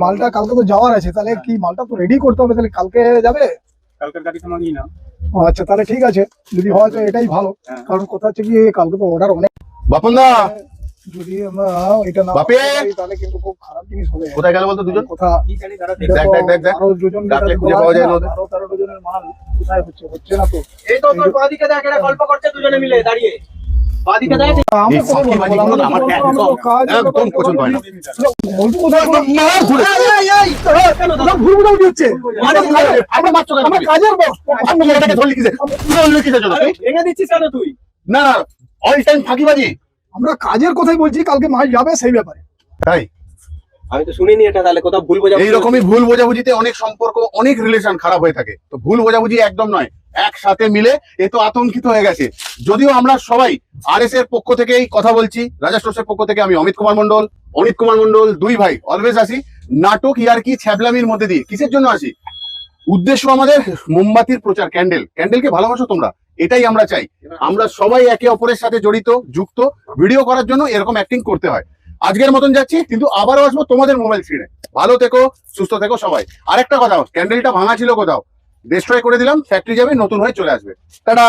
মালটা কালকে তো যাওয়ার আছে, তাহলে কি মালটা তো রেডি করতে হবে, তাহলে কালকে যাবে? কালকের গাড়ি তোমার নিয়ে নাও। আচ্ছা তাহলে ঠিক আছে, যদি হয় তো এটাই ভালো। কারণ কথা হচ্ছে কি কালকে তো অর্ডার অনেক। বাপনদা, যদি আমরা এটা না বাপে! পাই, তাহলে কিন্তু খুব খারাপ জিনিস হবে। কোথায় গেল বলতো দুজন? কথা দেখ। আরো দুজন ডাকলে খুঁজে পাওয়া যায় না ওদের। 12-13 ডজনের মাল কোথায় হচ্ছে না তো। এই তো তোর বাদিকে দেখ, এরা গল্প করছে দুজনে মিলে দাঁড়িয়ে। বাদিকে দেখ। এই ফাঁকিবাজিগুলো আমার একদম পছন্দ হয় না। ভেঙে দিচ্ছিস কেন তুই? না অল টাইম ফাঁকিবাজি। আমরা কাজের কথাই বলছি, কালকে মাল যাবে সেই ব্যাপারে। তাই আমি তো শুনিনি এটা, তাহলে কোথাও ভুল বোঝাবুঝি। এইরকমই ভুল বোঝাবুঝিতে অনেক সম্পর্ক, অনেক রিলেশন খারাপ হয়ে থাকে। তো ভুল বোঝাবুঝি একদম নয়, একসাথে মিলে এ তো আতঙ্কিত হয়ে গেছে। যদিও আমরা সবাই আরএস এর পক্ষ থেকেই কথা বলছি, রাজা স্টোর্সের পক্ষ থেকে আমি অমিত কুমার মন্ডল দুই ভাই অলওয়েজ আসি নাটক ইয়ার্কি ছ্যাবলামির মধ্যে দিয়ে। কিসের জন্য আসি? উদ্দেশ্য আমাদের মোমবাতির প্রচার, ক্যান্ডেলকে ভালোবাসো তোমরা, এটাই আমরা চাই। আমরা সবাই একে অপরের সাথে জড়িত, যুক্ত। ভিডিও করার জন্য এরকম অ্যাক্টিং করতে হয়। আজকের মতন যাচ্ছি, কিন্তু আবারও আসবো তোমাদের মোবাইল স্ক্রিনে। ভালো থেকো, সুস্থ থেকো সবাই। আরেকটা কথা, ক্যান্ডেলটা ভাঙা ছিল কোথাও, ডিস্ট্রয় করে দিলাম, ফ্যাক্টরি যাবে, নতুন হয়ে চলে আসবে। টাটা।